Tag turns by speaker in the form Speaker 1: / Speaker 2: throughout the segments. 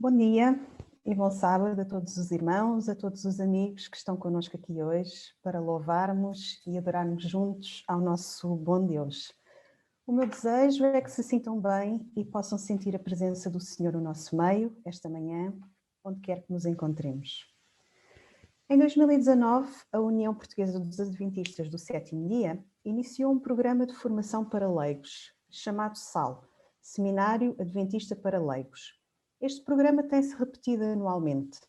Speaker 1: Bom dia e bom sábado a todos os irmãos, a todos os amigos que estão connosco aqui hoje para louvarmos e adorarmos juntos ao nosso bom Deus. O meu desejo é que se sintam bem e possam sentir a presença do Senhor no nosso meio, esta manhã, onde quer que nos encontremos. Em 2019, a União Portuguesa dos Adventistas do Sétimo Dia iniciou um programa de formação para leigos, chamado SAL, Seminário Adventista para Leigos. Este programa tem-se repetido anualmente.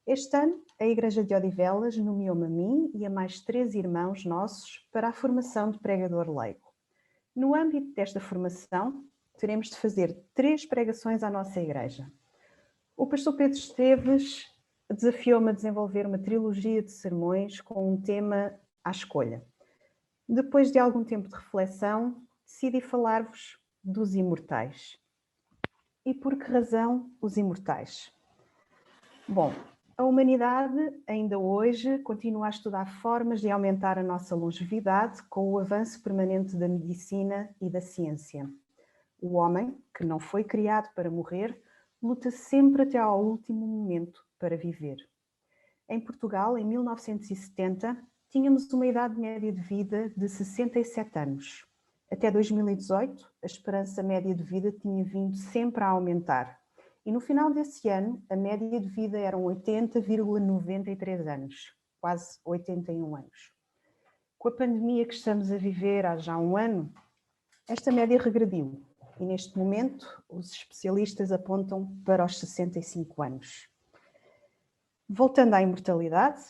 Speaker 1: Este ano, a Igreja de Odivelas nomeou-me a mim e a mais 3 irmãos nossos para a formação de pregador leigo. No âmbito desta formação, teremos de fazer 3 pregações à nossa igreja. O pastor Pedro Esteves desafiou-me a desenvolver uma trilogia de sermões com um tema à escolha. Depois de algum tempo de reflexão, decidi falar-vos dos imortais. E por que razão os imortais? Bom, a humanidade ainda hoje continua a estudar formas de aumentar a nossa longevidade com o avanço permanente da medicina e da ciência. O homem, que não foi criado para morrer, luta sempre até ao último momento para viver. Em Portugal, em 1970, tínhamos uma idade média de vida de 67 anos. Até 2018, a esperança média de vida tinha vindo sempre a aumentar. E no final desse ano, a média de vida eram 80,93 anos, quase 81 anos. Com a pandemia que estamos a viver há já um ano, esta média regrediu. E neste momento, os especialistas apontam para os 65 anos. Voltando à imortalidade,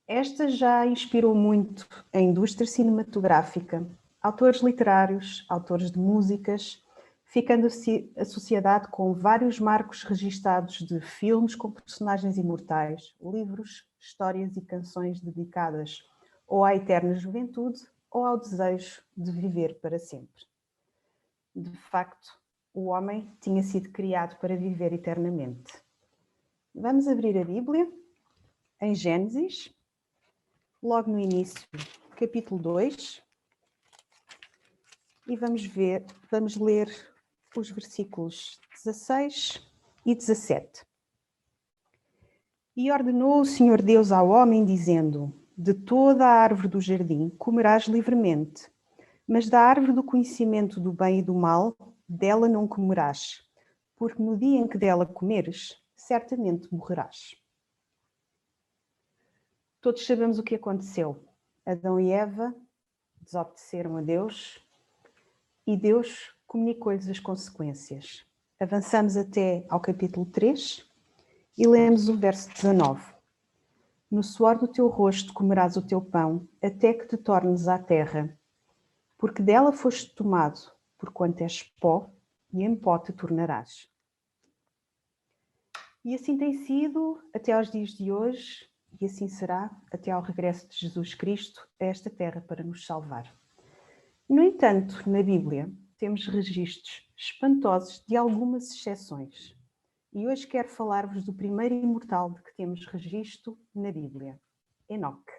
Speaker 1: esta já inspirou muito a indústria cinematográfica, autores literários, autores de músicas, ficando a sociedade com vários marcos registados de filmes com personagens imortais, livros, histórias e canções dedicadas ou à eterna juventude ou ao desejo de viver para sempre. De facto, o homem tinha sido criado para viver eternamente. Vamos abrir a Bíblia em Gênesis, logo no início, capítulo 2, e vamos ler os versículos 16 e 17. E ordenou o Senhor Deus ao homem, dizendo: de toda a árvore do jardim comerás livremente, mas da árvore do conhecimento do bem e do mal, dela não comerás, porque no dia em que dela comeres, certamente morrerás. Todos sabemos o que aconteceu. Adão e Eva desobedeceram a Deus e Deus comunicou-lhes as consequências. Avançamos até ao capítulo 3 e lemos o verso 19. No suor do teu rosto comerás o teu pão, até que te tornes à terra, porque dela foste tomado, porquanto és pó, e em pó te tornarás. E assim tem sido até aos dias de hoje, e assim será até ao regresso de Jesus Cristo a esta terra para nos salvar. No entanto, na Bíblia, temos registros espantosos de algumas exceções. E hoje quero falar-vos do primeiro imortal de que temos registro na Bíblia, Enoque.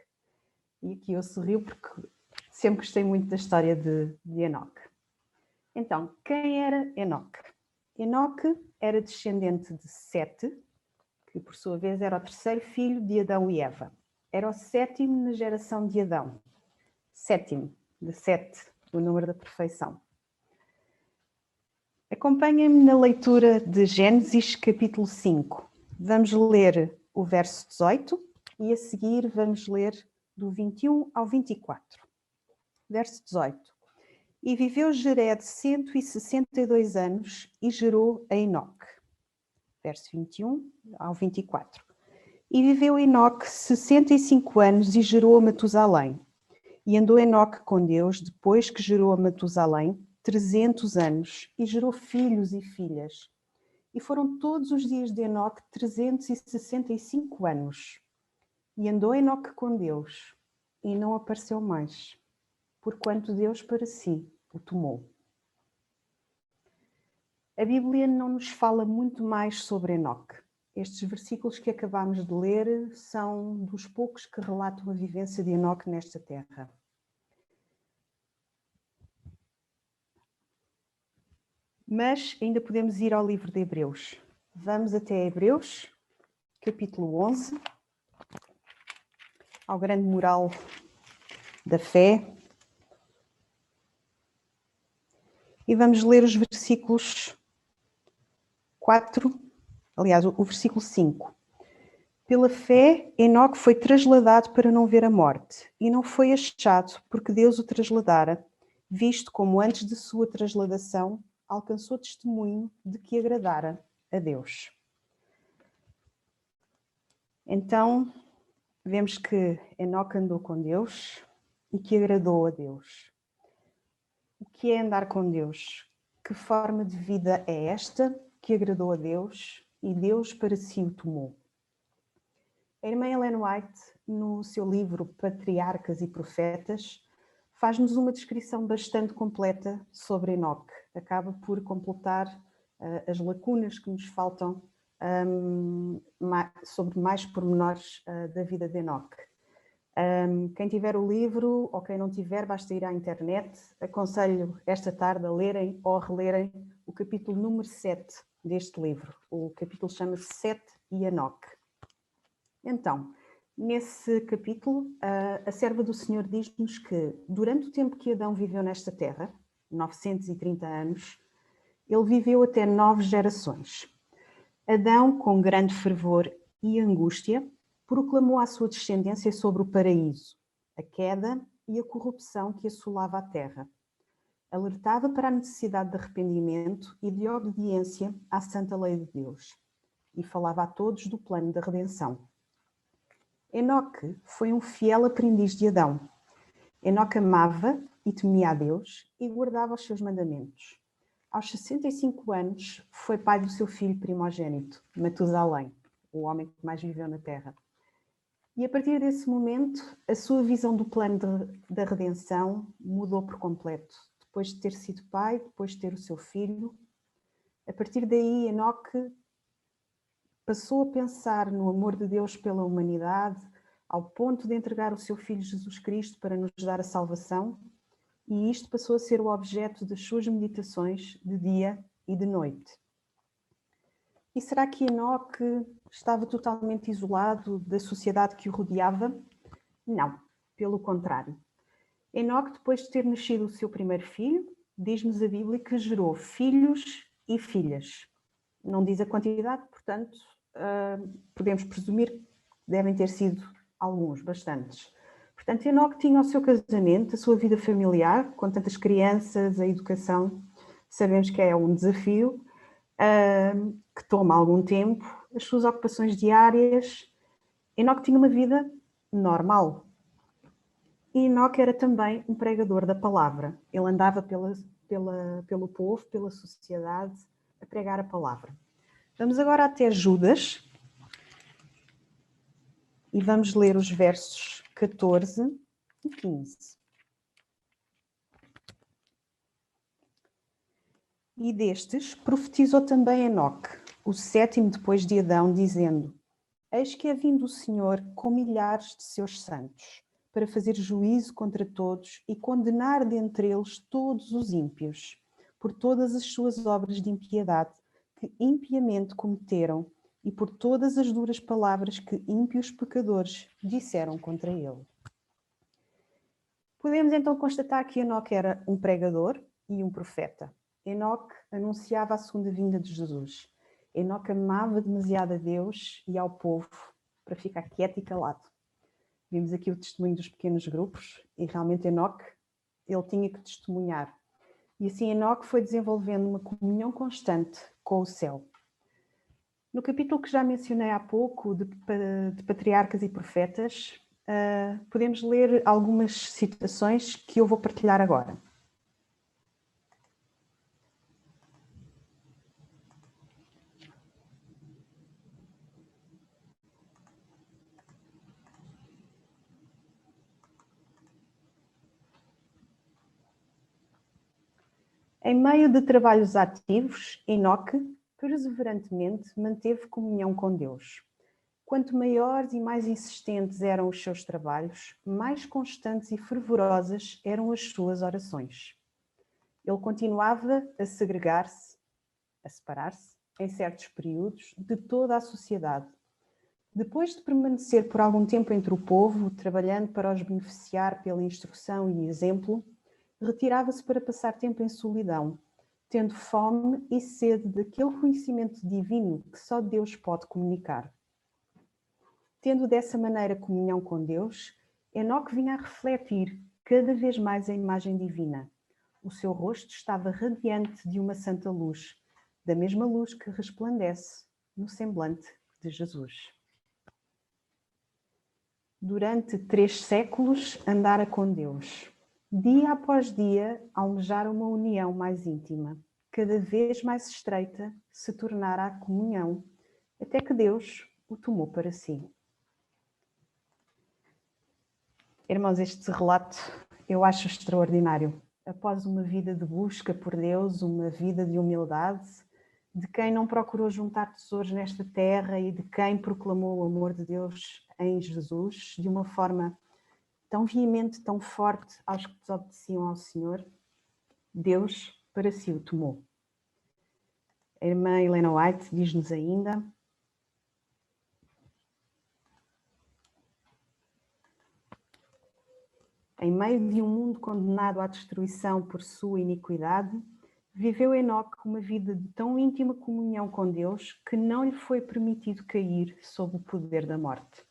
Speaker 1: E aqui eu sorrio porque sempre gostei muito da história de Enoque. Então, quem era Enoque? Enoque era descendente de Sete, que por sua vez era o terceiro filho de Adão e Eva. Era o 7º na geração de Adão. 7º, de 7, o número da perfeição. Acompanhem-me na leitura de Gênesis capítulo 5. Vamos ler o verso 18 e a seguir vamos ler do 21 ao 24. Verso 18. E viveu Jered 162 anos e gerou a Enoque. Verso 21 ao 24. E viveu Enoque 65 anos e gerou a Matusalém. E andou Enoque com Deus depois que gerou a Matusalém 300 anos e gerou filhos e filhas. E foram todos os dias de Enoque 365 anos. E andou Enoque com Deus e não apareceu mais, porquanto Deus para si o tomou. A Bíblia não nos fala muito mais sobre Enoque. Estes versículos que acabamos de ler são dos poucos que relatam a vivência de Enoque nesta terra. Mas ainda podemos ir ao livro de Hebreus. Vamos até Hebreus, capítulo 11, ao grande mural da fé. E vamos ler os versículos 4, aliás, o versículo 5. Pela fé, Enoque foi trasladado para não ver a morte, e não foi achado porque Deus o trasladara, visto como antes de sua trasladação alcançou testemunho de que agradara a Deus. Então, vemos que Enoque andou com Deus e que agradou a Deus. O que é andar com Deus? Que forma de vida é esta que agradou a Deus e Deus para si o tomou? A irmã Ellen White, no seu livro Patriarcas e Profetas, faz-nos uma descrição bastante completa sobre Enoque. Acaba por completar as lacunas que nos faltam sobre mais pormenores da vida de Enoque. Quem tiver o livro ou quem não tiver, basta ir à internet. Aconselho esta tarde a lerem ou a relerem o capítulo número 7 deste livro. O capítulo chama-se Sete e Enoque. Então, nesse capítulo, a serva do Senhor diz-nos que durante o tempo que Adão viveu nesta terra, 930 anos, ele viveu até 9 gerações. Adão, com grande fervor e angústia, proclamou à sua descendência sobre o paraíso, a queda e a corrupção que assolava a terra. Alertava para a necessidade de arrependimento e de obediência à santa lei de Deus. E falava a todos do plano da redenção. Enoque foi um fiel aprendiz de Adão. Enoque amava e temia a Deus e guardava os seus mandamentos. Aos 65 anos, foi pai do seu filho primogênito, Matusalém, o homem que mais viveu na terra. E a partir desse momento, a sua visão do plano da redenção mudou por completo. Depois de ter sido pai, depois de ter o seu filho, a partir daí, Enoque passou a pensar no amor de Deus pela humanidade, ao ponto de entregar o seu Filho Jesus Cristo para nos dar a salvação, e isto passou a ser o objeto das suas meditações de dia e de noite. E será que Enoque estava totalmente isolado da sociedade que o rodeava? Não, pelo contrário. Enoque, depois de ter nascido o seu primeiro filho, diz-nos a Bíblia que gerou filhos e filhas. Não diz a quantidade, portanto, podemos presumir que devem ter sido alguns, bastantes. Portanto, Enoque tinha o seu casamento, a sua vida familiar, com tantas crianças, a educação, sabemos que é um desafio, que toma algum tempo, as suas ocupações diárias. Enoque tinha uma vida normal. E Enoque era também um pregador da palavra. Ele andava pelo povo, pela sociedade, a pregar a palavra. Vamos agora até Judas e vamos ler os versos 14 e 15. E destes profetizou também Enoque, o sétimo depois de Adão, dizendo: Eis que é vindo o Senhor com milhares de seus santos, para fazer juízo contra todos e condenar dentre eles todos os ímpios, por todas as suas obras de impiedade que impiamente cometeram e por todas as duras palavras que ímpios pecadores disseram contra ele. Podemos então constatar que Enoque era um pregador e um profeta. Enoque anunciava a segunda vinda de Jesus. Enoque amava demasiado a Deus e ao povo para ficar quieto e calado. Vimos aqui o testemunho dos pequenos grupos e realmente Enoque, ele tinha que testemunhar. E assim Enoque foi desenvolvendo uma comunhão constante com o céu. No capítulo que já mencionei há pouco, de Patriarcas e Profetas, podemos ler algumas citações que eu vou partilhar agora. Em meio de trabalhos ativos, Enoque perseverantemente manteve comunhão com Deus. Quanto maiores e mais insistentes eram os seus trabalhos, mais constantes e fervorosas eram as suas orações. Ele continuava a segregar-se, a separar-se em certos períodos, de toda a sociedade. Depois de permanecer por algum tempo entre o povo, trabalhando para os beneficiar pela instrução e exemplo, retirava-se para passar tempo em solidão, tendo fome e sede daquele conhecimento divino que só Deus pode comunicar. Tendo dessa maneira comunhão com Deus, Enoque vinha a refletir cada vez mais a imagem divina. O seu rosto estava radiante de uma santa luz, da mesma luz que resplandece no semblante de Jesus. Durante 3 séculos andara com Deus. Dia após dia almejara uma união mais íntima. Cada vez mais estreita se tornara a comunhão, até que Deus o tomou para si. Irmãos, este relato eu acho extraordinário. Após uma vida de busca por Deus, uma vida de humildade, de quem não procurou juntar tesouros nesta terra e de quem proclamou o amor de Deus em Jesus de uma forma tão veemente, tão forte aos que desobedeciam ao Senhor, Deus para si o tomou. A irmã Helena White diz-nos ainda: em meio de um mundo condenado à destruição por sua iniquidade, viveu Enoque uma vida de tão íntima comunhão com Deus que não lhe foi permitido cair sob o poder da morte.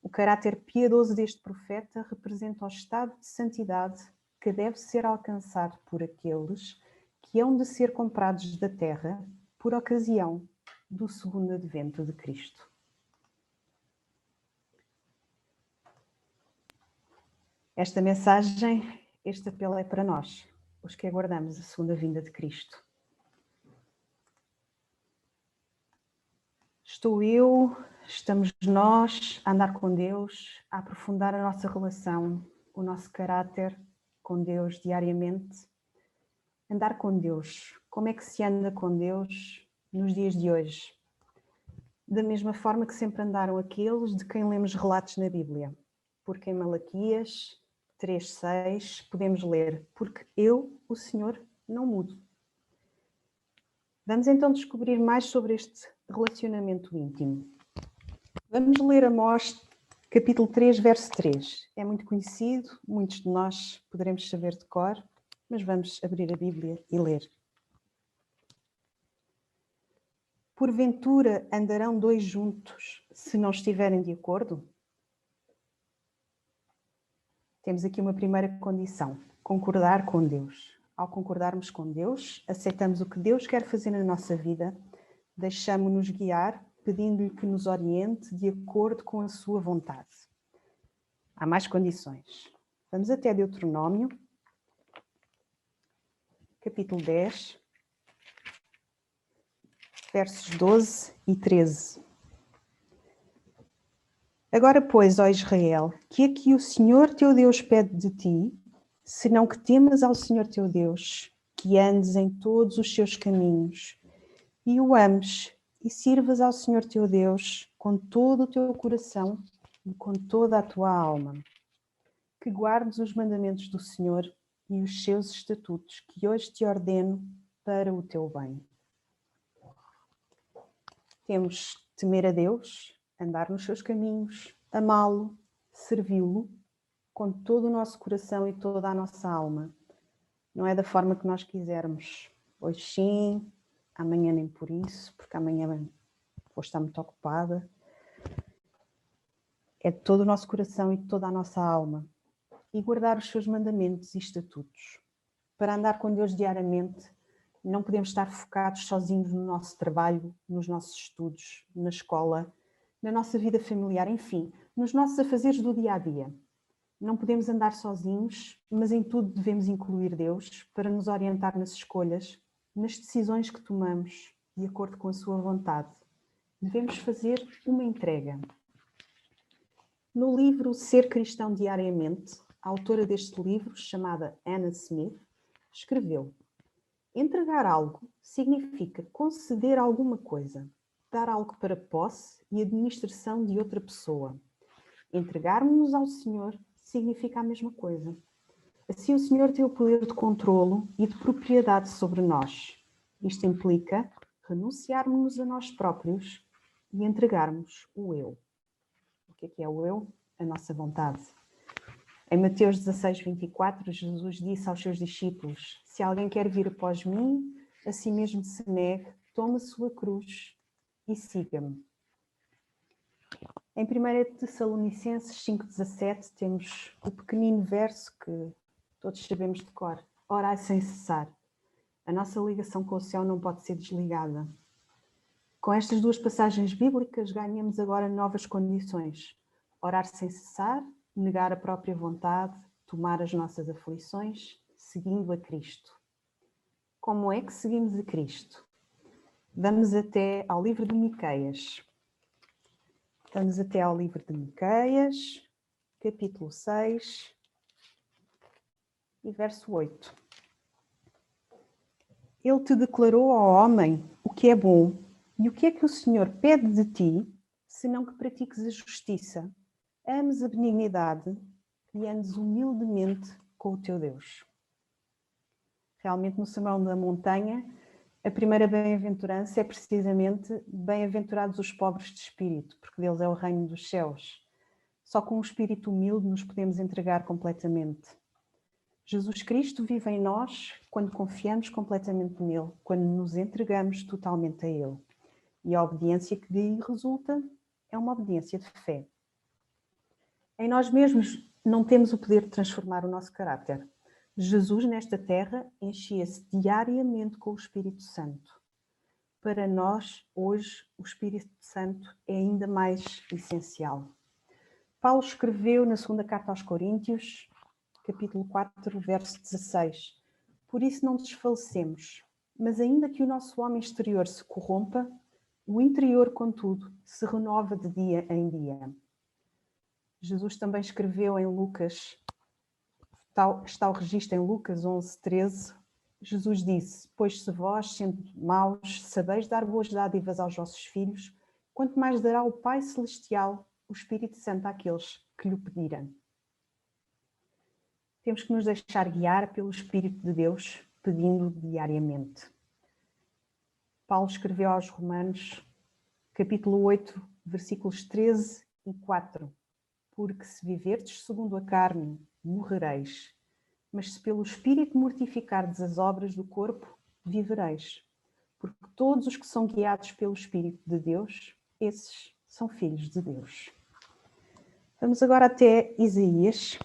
Speaker 1: O caráter piedoso deste profeta representa o estado de santidade que deve ser alcançado por aqueles que hão de ser comprados da terra por ocasião do segundo advento de Cristo. Esta mensagem, este apelo é para nós, os que aguardamos a segunda vinda de Cristo. Estou eu, estamos nós a andar com Deus, a aprofundar a nossa relação, o nosso caráter com Deus diariamente. Andar com Deus. Como é que se anda com Deus nos dias de hoje? Da mesma forma que sempre andaram aqueles de quem lemos relatos na Bíblia. Porque em Malaquias 3:6 podemos ler: porque eu, o Senhor, não mudo. Vamos então descobrir mais sobre este relacionamento íntimo. Vamos ler Amós, capítulo 3, verso 3. É muito conhecido, muitos de nós poderemos saber de cor, mas vamos abrir a Bíblia e ler. Porventura andarão 2 juntos se não estiverem de acordo? Temos aqui uma primeira condição: concordar com Deus. Ao concordarmos com Deus, aceitamos o que Deus quer fazer na nossa vida, deixamos-nos guiar, pedindo-lhe que nos oriente de acordo com a sua vontade. Há mais condições. Vamos até Deuteronômio, capítulo 10, versos 12 e 13. Agora, pois, ó Israel, que é que o Senhor teu Deus pede de ti, senão que temas ao Senhor teu Deus, que andes em todos os seus caminhos, e o ames, e sirvas ao Senhor teu Deus com todo o teu coração e com toda a tua alma. Que guardes os mandamentos do Senhor e os seus estatutos, que hoje te ordeno para o teu bem. Temos de temer a Deus, andar nos seus caminhos, amá-lo, servi-lo, com todo o nosso coração e toda a nossa alma. Não é da forma que nós quisermos. Hoje sim, amanhã nem por isso, porque amanhã vou estar muito ocupada. É de todo o nosso coração e de toda a nossa alma. E guardar os seus mandamentos e estatutos. Para andar com Deus diariamente, não podemos estar focados sozinhos no nosso trabalho, nos nossos estudos, na escola, na nossa vida familiar, enfim, nos nossos afazeres do dia a dia. Não podemos andar sozinhos, mas em tudo devemos incluir Deus para nos orientar nas escolhas, nas decisões que tomamos, de acordo com a sua vontade. Devemos fazer uma entrega. No livro Ser Cristão Diariamente, a autora deste livro, chamada Anna Smith, escreveu: entregar algo significa conceder alguma coisa, dar algo para posse e administração de outra pessoa. Entregarmos-nos ao Senhor significa a mesma coisa. Assim, o Senhor tem o poder de controlo e de propriedade sobre nós. Isto implica renunciarmos a nós próprios e entregarmos o eu. O que é o eu? A nossa vontade. Em Mateus 16, 24, Jesus disse aos seus discípulos: se alguém quer vir após mim, a si mesmo se negue, tome a sua cruz e siga-me. Em 1 Tessalonicenses 5,17 temos o pequenino verso que todos sabemos de cor: orai sem cessar. A nossa ligação com o céu não pode ser desligada. Com estas duas passagens bíblicas ganhamos agora novas condições: orar sem cessar, negar a própria vontade, tomar as nossas aflições, seguindo a Cristo. Como é que seguimos a Cristo? Vamos até ao livro de Miqueias. Vamos até ao livro de Miqueias, capítulo 6 e verso 8. Ele te declarou, ó homem, o que é bom, e o que é que o Senhor pede de ti, senão que pratiques a justiça, ames a benignidade e andes humildemente com o teu Deus. Realmente, no Sermão da Montanha, a primeira bem-aventurança é precisamente bem-aventurados os pobres de espírito, porque deles é o reino dos céus. Só com um espírito humilde nos podemos entregar completamente. Jesus Cristo vive em nós quando confiamos completamente nele, quando nos entregamos totalmente a ele. E a obediência que daí resulta é uma obediência de fé. Em nós mesmos não temos o poder de transformar o nosso caráter. Jesus, nesta terra, enchia-se diariamente com o Espírito Santo. Para nós, hoje, o Espírito Santo é ainda mais essencial. Paulo escreveu na segunda carta aos Coríntios, capítulo 4, verso 16: por isso não desfalecemos, mas ainda que o nosso homem exterior se corrompa, o interior, contudo, se renova de dia em dia. Jesus também escreveu em Lucas, está o registro em Lucas 11, 13, Jesus disse: pois se vós, sendo maus, sabeis dar boas dádivas aos vossos filhos, quanto mais dará o Pai Celestial o Espírito Santo àqueles que lhe pedirem. Temos que nos deixar guiar pelo Espírito de Deus, pedindo diariamente. Paulo escreveu aos Romanos, capítulo 8, versículos 13 e 4. Porque se viverdes segundo a carne, morrereis. Mas se pelo Espírito mortificardes as obras do corpo, vivereis. Porque todos os que são guiados pelo Espírito de Deus, esses são filhos de Deus. Vamos agora até Isaías,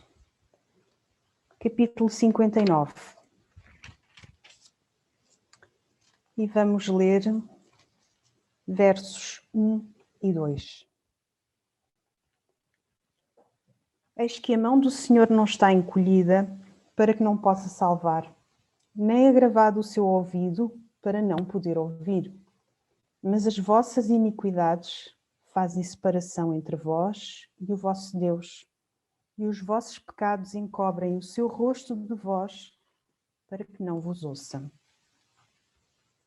Speaker 1: capítulo 59. E vamos ler versos 1 e 2. Eis que a mão do Senhor não está encolhida para que não possa salvar, nem agravado o seu ouvido para não poder ouvir. Mas as vossas iniquidades fazem separação entre vós e o vosso Deus, e os vossos pecados encobrem o seu rosto de vós para que não vos ouça.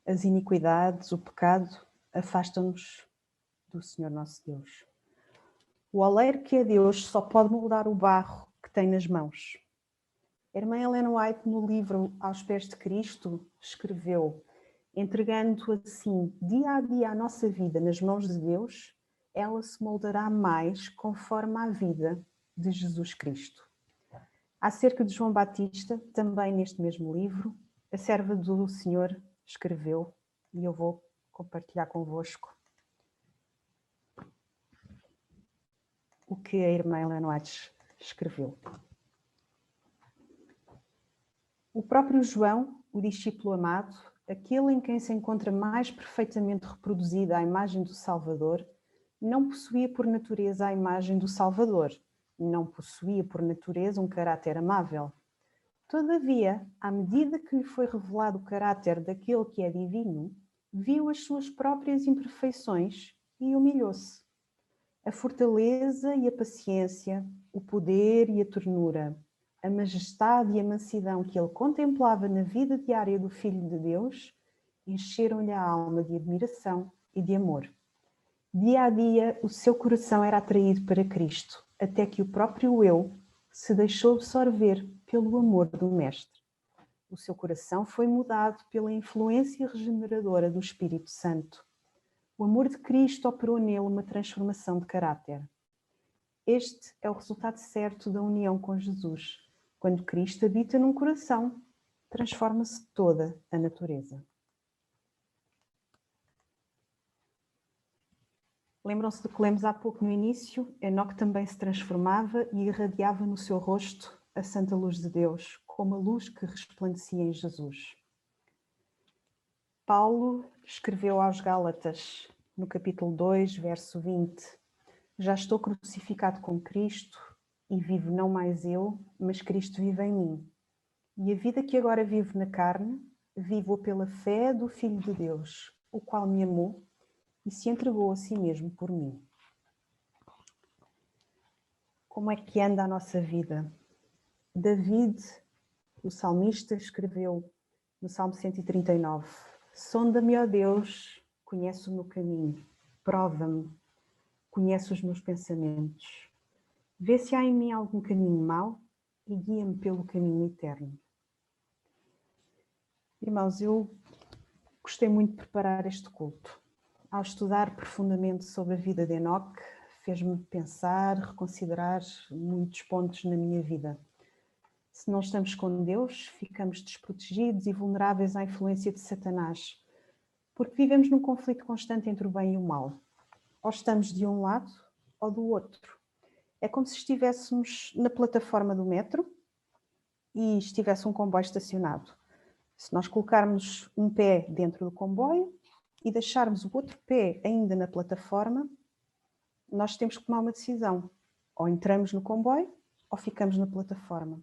Speaker 1: As iniquidades, o pecado, afastam-nos do Senhor nosso Deus. O oleiro que é Deus só pode moldar o barro que tem nas mãos. A irmã Ellen White, no livro Aos Pés de Cristo, escreveu: entregando assim dia a dia a nossa vida nas mãos de Deus, ela se moldará mais conforme a vida de Jesus Cristo. Acerca de João Batista, também neste mesmo livro, a serva do Senhor escreveu, e eu vou compartilhar convosco o que a irmã Ellen White escreveu. O próprio João, o discípulo amado, aquele em quem se encontra mais perfeitamente reproduzida a imagem do Salvador, não possuía por natureza a imagem do Salvador, não possuía por natureza um caráter amável. Todavia, à medida que lhe foi revelado o caráter daquele que é divino, viu as suas próprias imperfeições e humilhou-se. A fortaleza e a paciência, o poder e a ternura, a majestade e a mansidão que ele contemplava na vida diária do Filho de Deus, encheram-lhe a alma de admiração e de amor. Dia a dia, o seu coração era atraído para Cristo, até que o próprio eu se deixou absorver pelo amor do Mestre. O seu coração foi mudado pela influência regeneradora do Espírito Santo. O amor de Cristo operou nele uma transformação de caráter. Este é o resultado certo da união com Jesus. Quando Cristo habita num coração, transforma-se toda a natureza. Lembram-se do que lemos há pouco no início? Enoque também se transformava e irradiava no seu rosto a santa luz de Deus, como a luz que resplandecia em Jesus. Paulo escreveu aos Gálatas, no capítulo 2, verso 20: Já estou crucificado com Cristo e vivo não mais eu, mas Cristo vive em mim. E a vida que agora vivo na carne, vivo-a pela fé do Filho de Deus, o qual me amou e se entregou a si mesmo por mim. Como é que anda a nossa vida? David, o salmista, escreveu no Salmo 139: Sonda-me, ó Deus, conhece o meu caminho, prova-me, conhece os meus pensamentos. Vê se há em mim algum caminho mau e guia-me pelo caminho eterno. Irmãos, eu gostei muito de preparar este culto. Ao estudar profundamente sobre a vida de Enoque, fez-me pensar, reconsiderar muitos pontos na minha vida. Se não estamos com Deus, ficamos desprotegidos e vulneráveis à influência de Satanás, porque vivemos num conflito constante entre o bem e o mal. Ou estamos de um lado ou do outro. É como se estivéssemos na plataforma do metro e estivesse um comboio estacionado. Se nós colocarmos um pé dentro do comboio e deixarmos o outro pé ainda na plataforma, nós temos que tomar uma decisão. Ou entramos no comboio ou ficamos na plataforma.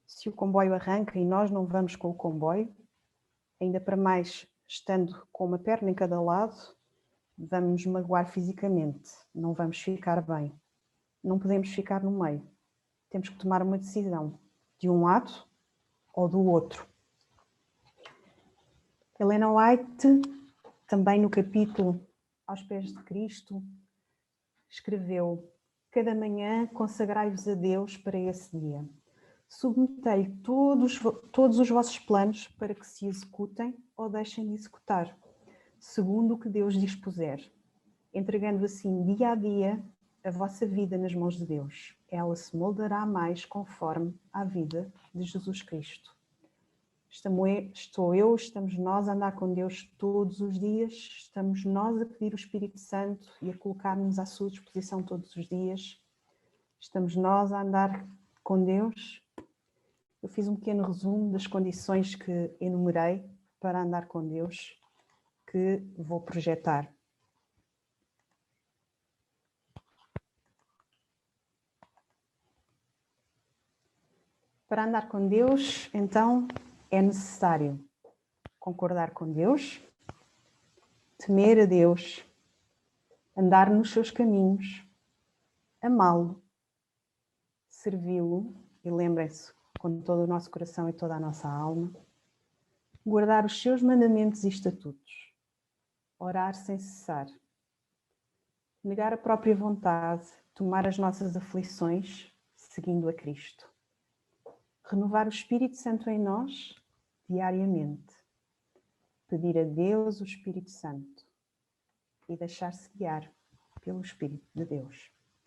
Speaker 1: Se o comboio arranca e nós não vamos com o comboio, ainda para mais estando com uma perna em cada lado, vamos nos magoar fisicamente, não vamos ficar bem. Não podemos ficar no meio. Temos que tomar uma decisão, de um lado ou do outro. Helena White, também no capítulo Aos Pés de Cristo, escreveu: Cada manhã consagrai-vos a Deus para esse dia. Submetei todos os vossos planos para que se executem ou deixem de executar, segundo o que Deus dispuser, entregando assim dia a dia a vossa vida nas mãos de Deus. Ela se moldará mais conforme à vida de Jesus Cristo. Estamos nós a andar com Deus todos os dias, estamos nós a pedir o Espírito Santo e a colocar-nos à sua disposição todos os dias, estamos nós a andar com Deus. Eu fiz um pequeno resumo das condições que enumerei para andar com Deus, que vou projetar. Para andar com Deus, então, é necessário concordar com Deus, temer a Deus, andar nos seus caminhos, amá-lo, servi-lo, e lembrem-se, com todo o nosso coração e toda a nossa alma, guardar os seus mandamentos e estatutos, orar sem cessar, negar a própria vontade, tomar as nossas aflições, seguindo a Cristo, renovar o Espírito Santo em nós diariamente, pedir a Deus o Espírito Santo e deixar-se guiar pelo Espírito de Deus.